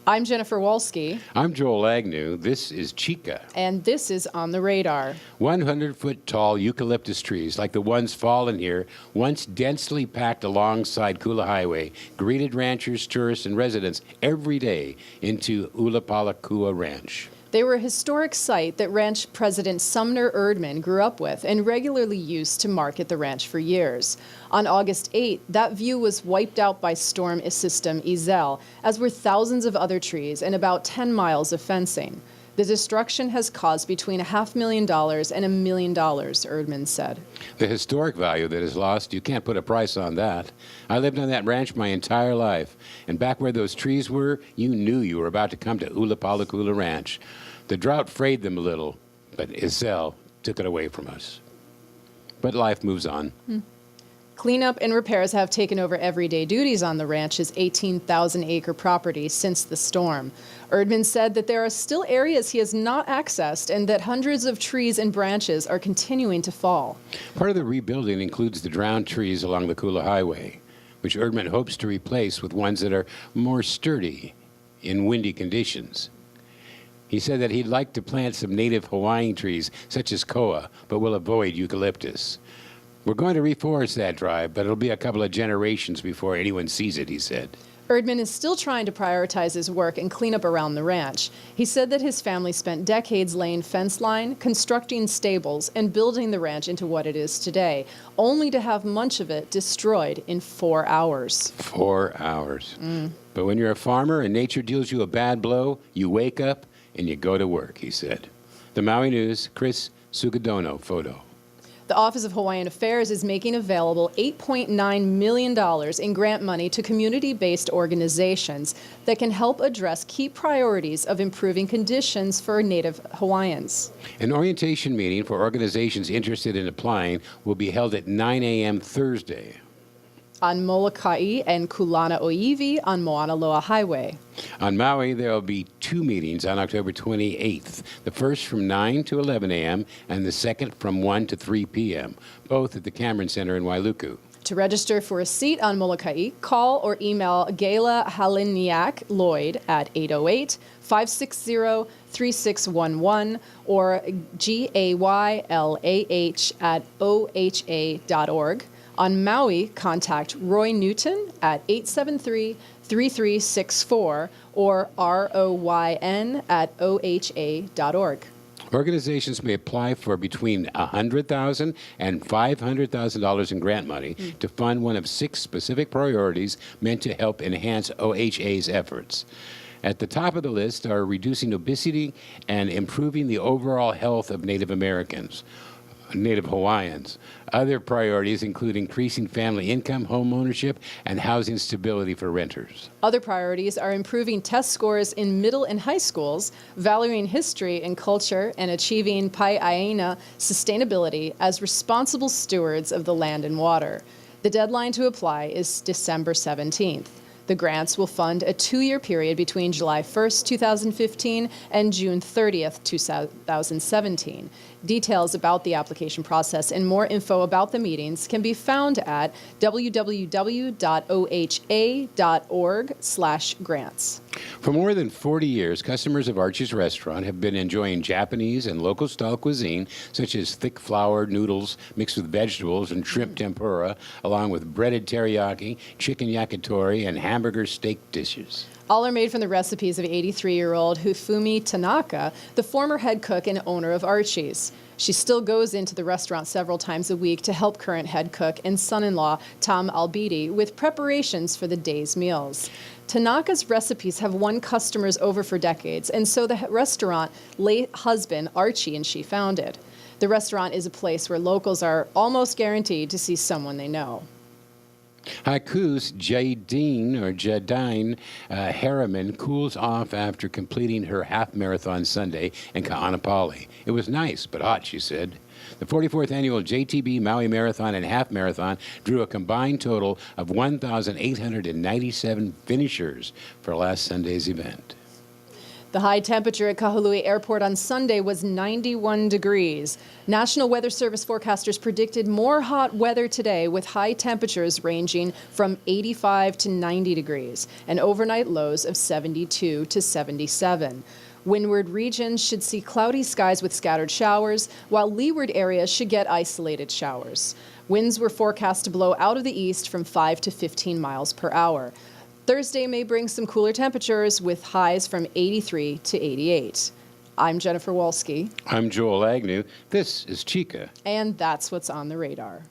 I'm Jennifer Wolski. I'm Joel Agnew. This is Chica. And this is On the Radar. 100-foot tall eucalyptus trees, like the ones fallen here, once densely packed alongside Kula Highway, greeted ranchers, tourists, and residents every day into Ulapalakua Ranch. They were a historic site that ranch president Sumner Erdman grew up with and regularly used to market the ranch for years. On August 8, that view was wiped out by storm system Isel, as were thousands of other trees and about 10 miles of fencing. The destruction has caused between $500,000 and $1 million, Erdman said. The historic value that is lost, you can't put a price on that. I lived on that ranch my entire life, and back where those trees were, you knew you were about to come to Ulapalakua Ranch. The drought frayed them a little, but Isel took it away from us. But life moves on. Cleanup and repairs have taken over everyday duties on the ranch's 18,000-acre property since the storm. Erdman said that there are still areas he has not accessed and that hundreds of trees and branches are continuing to fall. Part of the rebuilding includes the drowned trees along the Kula Highway, which Erdman hopes to replace with ones that are more sturdy in windy conditions. He said that he'd like to plant some native Hawaiian trees, such as koa, but will avoid eucalyptus. We're going to reforest that drive, but it'll be a couple of generations before anyone sees it, he said. Erdman is still trying to prioritize his work and clean up around the ranch. He said that his family spent decades laying fence line, constructing stables, and building the ranch into what it is today, only to have much of it destroyed in 4 hours. 4 hours. But when you're a farmer and nature deals you a bad blow, you wake up and you go to work, he said. The Maui News, Chris Sugadono photo. The Office of Hawaiian Affairs is making available $8.9 million in grant money to community-based organizations that can help address key priorities of improving conditions for Native Hawaiians. An orientation meeting for organizations interested in applying will be held at 9 a.m. Thursday. On Molokai and Kulana-Oiwi on Moana Loa Highway. On Maui, there will be 2 meetings on October 28th, the first from 9 to 11 a.m. and the second from 1 to 3 p.m., both at the Cameron Center in Wailuku. To register for a seat on Molokai, call or email Gayla Haliniak Lloyd at 808-560-3611 or GAYLAH at OHA.org. On Maui, contact Roy Newton at 873-3364 or ROYN at OHA.org. Organizations may apply for between $100,000 and $500,000 in grant money to fund one of 6 specific priorities meant to help enhance OHA's efforts. At the top of the list are reducing obesity and improving the overall health of Native Americans. Native Hawaiians. Other priorities include increasing family income, home ownership, and housing stability for renters. Other priorities are improving test scores in middle and high schools, valuing history and culture, and achieving Pai'aina sustainability as responsible stewards of the land and water. The deadline to apply is December 17th. The grants will fund a 2-year period between July 1st, 2015 and June 30th, 2017. Details about the application process and more info about the meetings can be found at www.oha.org/grants. For more than 40 years, customers of Archie's Restaurant have been enjoying Japanese and local-style cuisine, such as thick flour noodles mixed with vegetables and shrimp tempura, along with breaded teriyaki, chicken yakitori, and hamburger steak dishes. All are made from the recipes of 83-year-old Hifumi Tanaka, the former head cook and owner of Archie's. She still goes into the restaurant several times a week to help current head cook and son-in-law Tom Albidi with preparations for the day's meals. Tanaka's recipes have won customers over for decades, and so the restaurant late husband Archie and she founded. The restaurant is a place where locals are almost guaranteed to see someone they know. Haiku's Jadine Harriman cools off after completing her half marathon Sunday in Ka'anapali. It was nice, but hot, she said. The 44th annual JTB Maui Marathon and Half Marathon drew a combined total of 1,897 finishers for last Sunday's event. The high temperature at Kahului Airport on Sunday was 91 degrees. National Weather Service forecasters predicted more hot weather today, with high temperatures ranging from 85 to 90 degrees and overnight lows of 72 to 77. Windward regions should see cloudy skies with scattered showers, while leeward areas should get isolated showers. Winds were forecast to blow out of the east from 5 to 15 miles per hour. Thursday may bring some cooler temperatures with highs from 83 to 88. I'm Jennifer Wolski. I'm Joel Agnew. This is Chica. And that's what's on the radar.